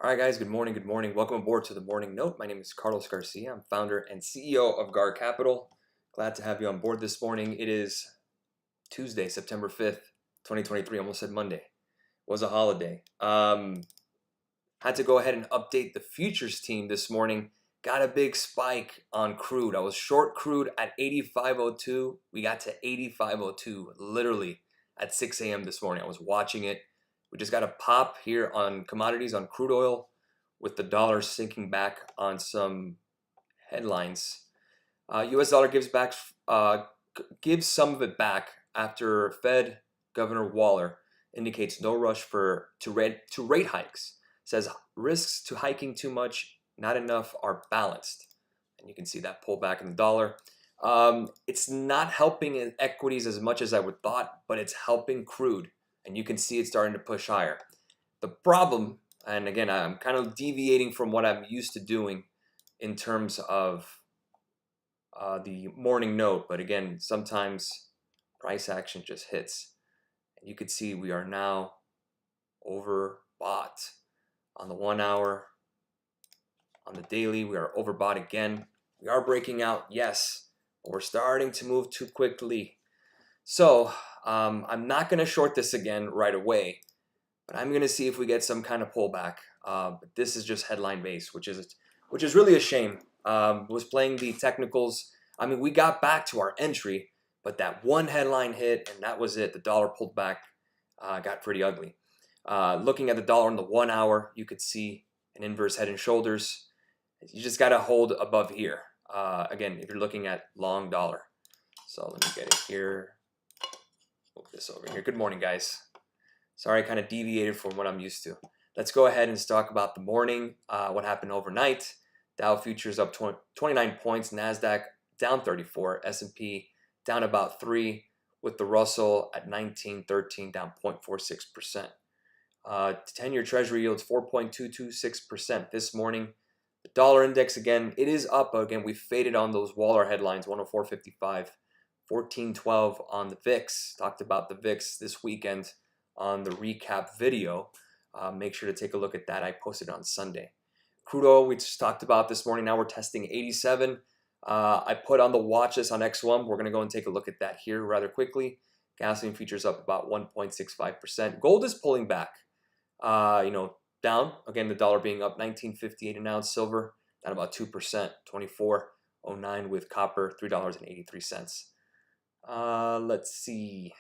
All right, guys, good morning. Good morning. Welcome aboard to the Morning Note. My name is Carlos Garcia. I'm founder and CEO of GAR Capital. Glad to have you on board this morning. It is Tuesday, September 5th, 2023. Almost said Monday. Was a holiday. Had to go ahead and update the futures team this morning. Got a big spike on crude. I was short crude at 85.02. We got to 85.02 literally at 6 a.m. this morning. I was watching it. We just got a pop here on commodities, on crude oil, with the dollar sinking back on some headlines. U.S. dollar gives some of it back after Fed Governor Waller indicates no rush to rate hikes. Says risks to hiking too much, not enough are balanced, and you can see that pullback in the dollar. It's not helping in equities as much as I would thought, but it's helping crude, and you can see it starting to push higher. The problem, and again, I'm kind of deviating from what I'm used to doing in terms of the morning note, but again, sometimes price action just hits. And you can see we are now overbought on the 1 hour. On the daily, we are overbought again. We are breaking out, yes, but we're starting to move too quickly. So I'm not going to short this again right away, but I'm going to see if we get some kind of pullback. But this is just headline based, which is really a shame. Was playing the technicals. I mean, we got back to our entry, but that one headline hit, and that was it. The dollar pulled back, got pretty ugly. Looking at the dollar on the 1 hour, you could see an inverse head and shoulders. You just got to hold above here. Again, if you're looking at long dollar. So let me get it here. Move this over here. Good morning, guys. Sorry, I kind of deviated from what I'm used to. Let's go ahead and talk about the morning, what happened overnight. Dow futures up 29 points, NASDAQ down 34, S&P down about 3, with the Russell at 1913, down 0.46%. 10-year Treasury yields 4.226% this morning. The dollar index, again, it is up. Again, we faded on those Waller headlines, 104.55, 14.12 on the VIX. Talked about the VIX this weekend on the recap video. Make sure to take a look at that. I posted it on Sunday. Crude oil, we just talked about this morning. Now we're testing 87. I put on the watch list on X1. We're going to go and take a look at that here rather quickly. Gasoline futures up about 1.65%. Gold is pulling back, down. Again, the dollar being up 19.58 an ounce. Silver down about 2%, 24.09 with copper, $3.83. Let's see.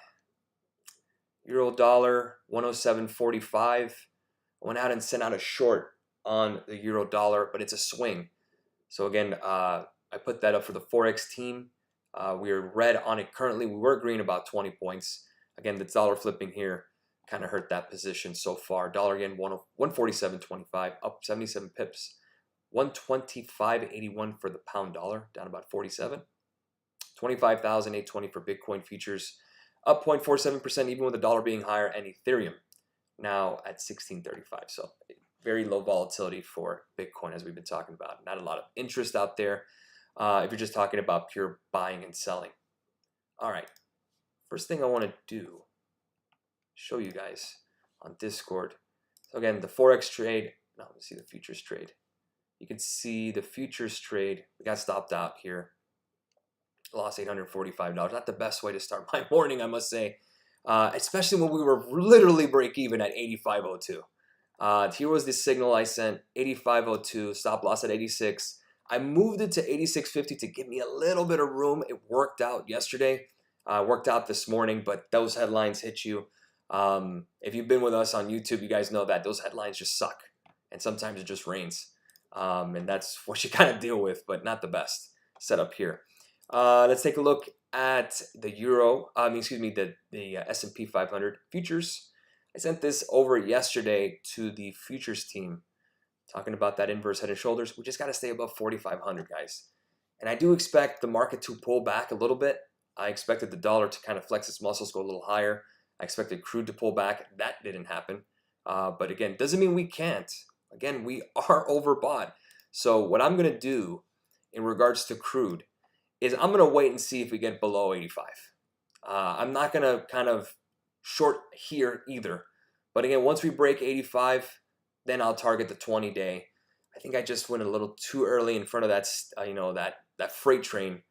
Euro dollar 107.45. I went out and sent out a short on the euro dollar, but it's a swing. So again, I put that up for the Forex team. We are red on it currently. We were green about 20 points. Again, the dollar flipping here kind of hurt that position so far. Dollar again, 147.25, up 77 pips. 125.81 for the pound dollar, down about 47. 25,820 for Bitcoin futures, up 0.47% even with the dollar being higher, and Ethereum now at 1635. So very low volatility for Bitcoin, as we've been talking about. Not a lot of interest out there if you're just talking about pure buying and selling. All right, first thing I want to do, show you guys on Discord. So again, the Forex trade. Now let's see the futures trade. You can see the futures trade. We got stopped out here. Lost $845. Not the best way to start my morning, I must say. Especially when we were literally break even at 85.02. Here was the signal I sent, 85.02, stop loss at 86. I moved it to 86.50 to give me a little bit of room. It worked out yesterday, worked out this morning, but those headlines hit you. If you've been with us on YouTube, you guys know that those headlines just suck, and sometimes it just rains, and that's what you kind of deal with, but not the best setup here. Let's take a look at the euro. The S&P 500 futures. I sent this over yesterday to the futures team, talking about that inverse head and shoulders. We just got to stay above 4,500, guys. And I do expect the market to pull back a little bit. I expected the dollar to kind of flex its muscles, go a little higher. I expected crude to pull back. That didn't happen. But again, doesn't mean we can't. Again, we are overbought. So what I'm going to do in regards to crude is I'm going to wait and see if we get below 85. I'm not going to kind of short here either. But again, once we break 85, then I'll target the 20-day. I think I just went a little too early in front of that, that freight train.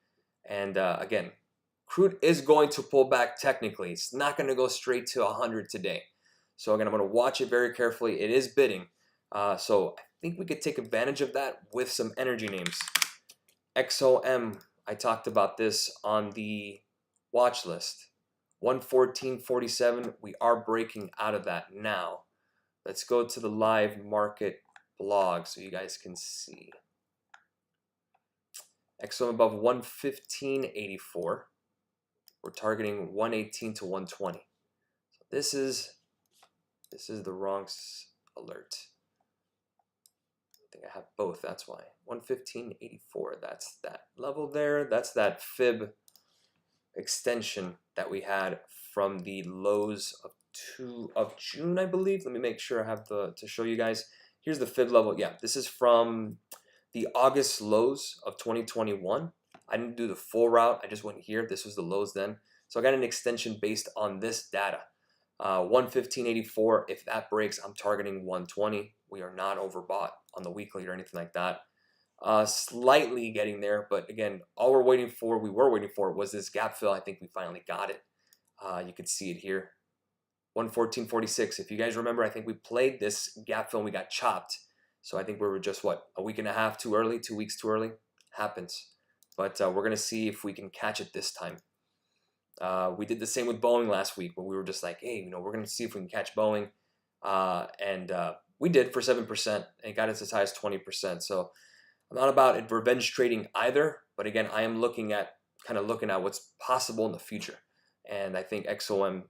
And again, crude is going to pull back technically. It's not going to go straight to 100 today. So again, I'm going to watch it very carefully. It is bidding. So I think we could take advantage of that with some energy names. XOM, I talked about this on the watch list. 114.47, we are breaking out of that now. Let's go to the live market blog so you guys can see. XOM above 115.84. We're targeting 118 to 120. So this is the wrong alert. I think I have both, that's why. 115.84, that's that level there. That's that fib extension that we had from the lows of June, I believe. Let me make sure I have to show you guys. Here's the fib level. Yeah, this is from the August lows of 2021. I didn't do the full route. I just went here. This was the lows then. So I got an extension based on this data. 115.84. If that breaks, I'm targeting 120. We are not overbought on the weekly or anything like that. Slightly getting there, but again, all we were waiting for was this gap fill. I think we finally got it. You can see it here. 114.46. If you guys remember, I think we played this gap fill and we got chopped. So I think we were just, what, a week and a half too early, 2 weeks too early? Happens. But we're going to see if we can catch it this time. We did the same with Boeing last week, but we were just like, hey, we're going to see if we can catch Boeing. And we did for 7%, and it got us as high as 20%. So I'm not about revenge trading either, but again, I am looking at what's possible in the future. And I think XOM,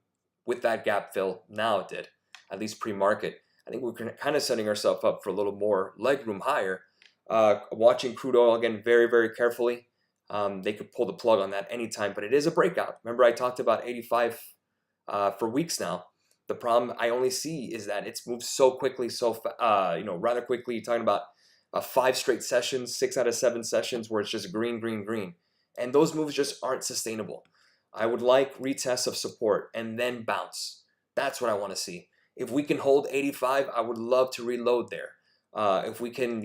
with that gap fill, now it did, at least pre-market, I think we're kind of setting ourselves up for a little more leg room higher. Watching crude oil again very, very carefully. They could pull the plug on that anytime, but it is a breakout. Remember, I talked about 85 for weeks now. The problem I only see is that it's moved so quickly, rather quickly. You're talking about 5 straight sessions, 6 out of 7 sessions where it's just green, green, green. And those moves just aren't sustainable. I would like retests of support and then bounce. That's what I want to see. If we can hold 85, I would love to reload there. If we can,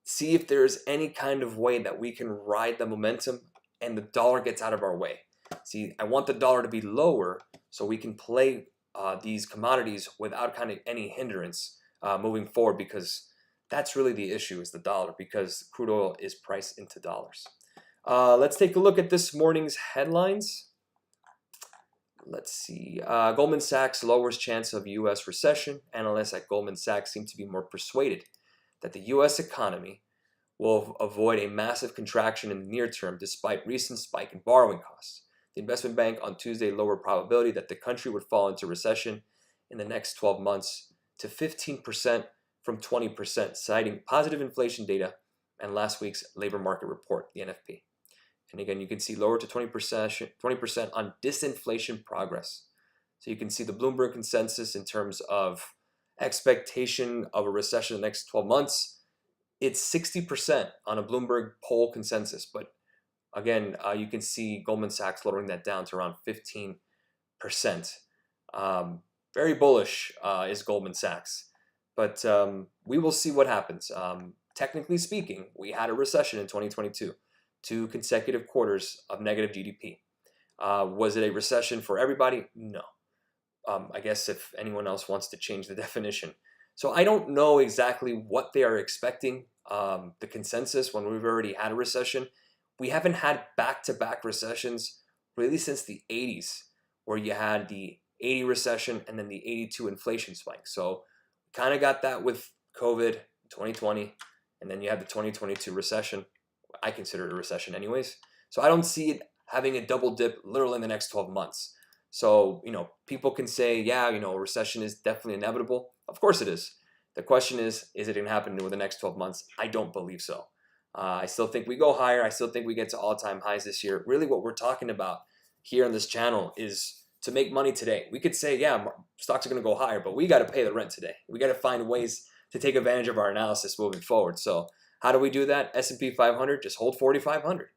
see if there's any kind of way that we can ride the momentum and the dollar gets out of our way. See, I want the dollar to be lower so we can play these commodities without kind of any hindrance moving forward, because that's really the issue, is the dollar, because crude oil is priced into dollars. Let's take a look at this morning's headlines. Let's see. Goldman Sachs lowers chance of U.S. recession. Analysts at Goldman Sachs seem to be more persuaded that the U.S. economy will avoid a massive contraction in the near term despite recent spike in borrowing costs. The investment bank on Tuesday lowered probability that the country would fall into recession in the next 12 months to 15% from 20%, citing positive inflation data and last week's labor market report, the NFP. And again, you can see lower to 20% on disinflation progress. So you can see the Bloomberg consensus in terms of expectation of a recession in the next 12 months. It's 60% on a Bloomberg poll consensus. But again, you can see Goldman Sachs lowering that down to around 15%. Very bullish is Goldman Sachs. But we will see what happens. Technically speaking, we had a recession in 2022. 2 consecutive quarters of negative GDP. Was it a recession for everybody? No. I guess if anyone else wants to change the definition. So I don't know exactly what they are expecting, the consensus, when we've already had a recession. We haven't had back-to-back recessions really since the 80s, where you had the 80 recession and then the 82 inflation spike. So kind of got that with COVID 2020, and then you had the 2022 recession. I consider it a recession anyways. So I don't see it having a double dip literally in the next 12 months. So, people can say, yeah, a recession is definitely inevitable. Of course it is. The question is it going to happen within the next 12 months? I don't believe so. I still think we go higher. I still think we get to all-time highs this year. Really what we're talking about here on this channel is to make money today. We could say, yeah, stocks are going to go higher, but we got to pay the rent today. We got to find ways to take advantage of our analysis moving forward. So how do we do that? S&P 500, just hold 4,500.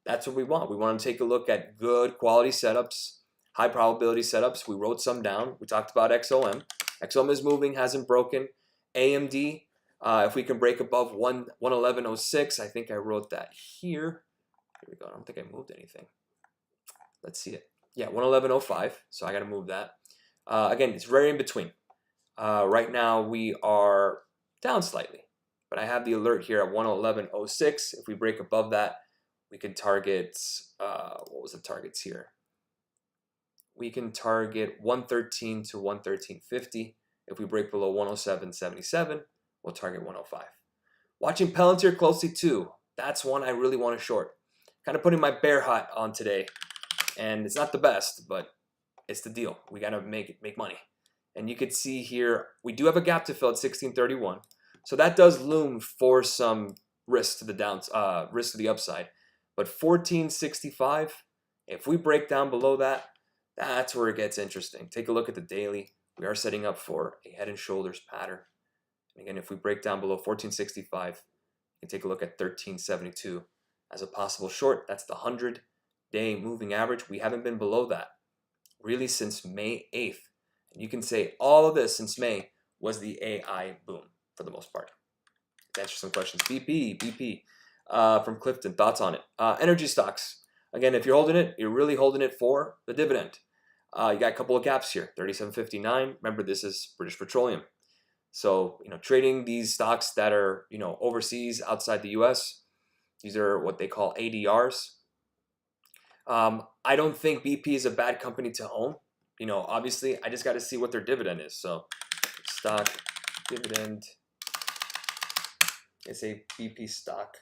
That's what we want. We want to take a look at good quality setups, high probability setups. We wrote some down. We talked about XOM. XOM is moving, hasn't broken. AMD, if we can break above 111.06, I think I wrote that here. Here we go. I don't think I moved anything. Let's see it. Yeah, 111.05. So I got to move that. Again, it's very in between. Right now we are down slightly, but I have the alert here at 111.06. If we break above that, we can target, what was the targets here? We can target 113 to 113.50. If we break below 107.77, we'll target 105. Watching Palantir closely too. That's one I really want to short. Kind of putting my bear hat on today. And it's not the best, but it's the deal. We got to make money. And you can see here, we do have a gap to fill at 1631. So that does loom for some risk to the risk to the upside. But 1465, if we break down below that, that's where it gets interesting. Take a look at the daily. We are setting up for a head and shoulders pattern. And again, if we break down below 1465, you can take a look at 1372 as a possible short. That's the 100-day moving average. We haven't been below that really since May 8th. And you can say all of this since May was the AI boom for the most part. To answer some questions. BP from Clifton, thoughts on it? Energy stocks. Again, if you're holding it, you're really holding it for the dividend. You got a couple of gaps here, 37.59. Remember, this is British Petroleum. So, trading these stocks that are, overseas outside the US, these are what they call ADRs. I don't think BP is a bad company to own. Obviously, I just got to see what their dividend is. So, stock dividend. It's a BP stock.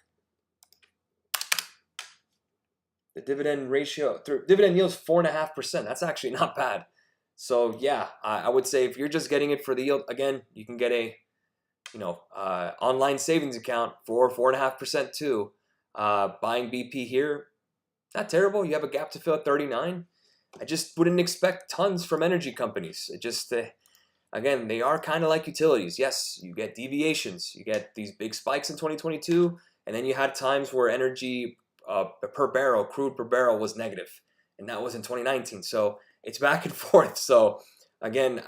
The dividend ratio, dividend yield is 4.5%. That's actually not bad. So yeah, I would say if you're just getting it for the yield, again, you can get a, online savings account for 4.5% too. Buying BP here, not terrible. You have a gap to fill at 39. I just wouldn't expect tons from energy companies. It just, again, they are kind of like utilities. Yes, you get deviations. You get these big spikes in 2022, and then you had times where energy per barrel, crude per barrel was negative, and that was in 2019. So it's back and forth. So again,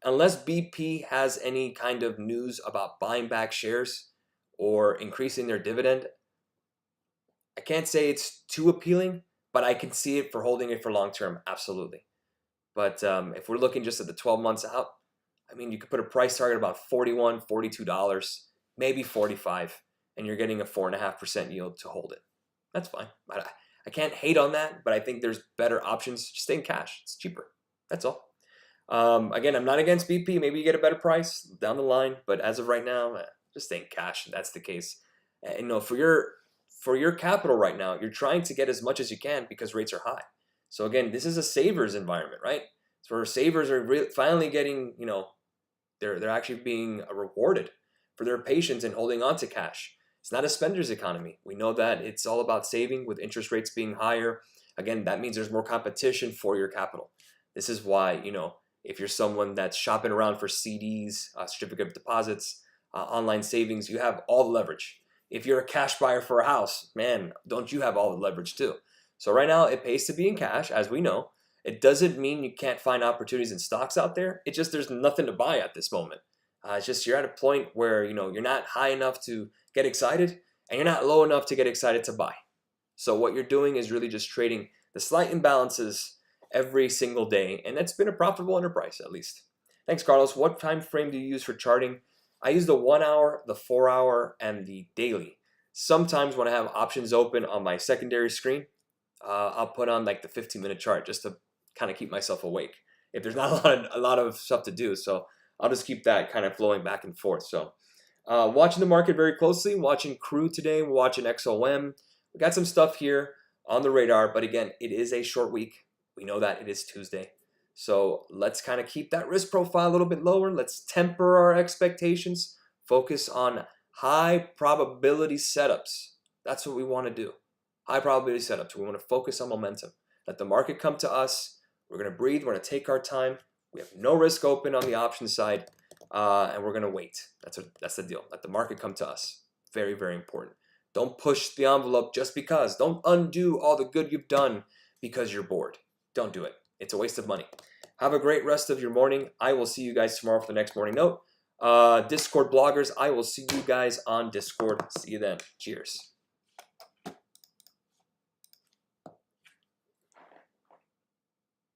unless BP has any kind of news about buying back shares or increasing their dividend, I can't say it's too appealing, but I can see it for holding it for long term, absolutely. But if we're looking just at the 12 months out, I mean, you could put a price target about $41, $42, maybe $45, and you're getting a 4.5% yield to hold it. That's fine. I can't hate on that, but I think there's better options. Just stay in cash. It's cheaper. That's all. Again, I'm not against BP. Maybe you get a better price down the line, but as of right now, just stay in cash. That's the case. And for your capital right now, you're trying to get as much as you can because rates are high. So again, this is a savers environment, right? So where savers are finally getting, they're actually being rewarded for their patience and holding on to cash. It's not a spender's economy. We know that it's all about saving with interest rates being higher. Again, that means there's more competition for your capital. This is why, if you're someone that's shopping around for CDs, certificate of deposits, online savings, you have all the leverage. If you're a cash buyer for a house, man, don't you have all the leverage too? So right now it pays to be in cash, as we know. It doesn't mean you can't find opportunities in stocks out there. It's just there's nothing to buy at this moment. It's just you're at a point where you're not high enough to get excited and you're not low enough to get excited to buy. So what you're doing is really just trading the slight imbalances every single day, and that's been a profitable enterprise at least. Thanks, Carlos. What time frame do you use for charting? I use the 1 hour, the 4 hour, and the daily. Sometimes when I have options open on my secondary screen, I'll put on like the 15-minute chart just to kind of keep myself awake if there's not a lot of stuff to do. So I'll just keep that kind of flowing back and forth. So watching the market very closely, watching crude today, we're watching XOM. We got some stuff here on the radar, but again, it is a short week. We know that it is Tuesday. So let's kind of keep that risk profile a little bit lower. Let's temper our expectations. Focus on high probability setups. That's what we want to do. High probability setups. We want to focus on momentum. Let the market come to us. We're going to breathe. We're going to take our time. We have no risk open on the option side, and we're going to wait. That's the deal. Let the market come to us. Very, very important. Don't push the envelope just because. Don't undo all the good you've done because you're bored. Don't do it. It's a waste of money. Have a great rest of your morning. I will see you guys tomorrow for the next morning note. Discord bloggers, I will see you guys on Discord. See you then. Cheers.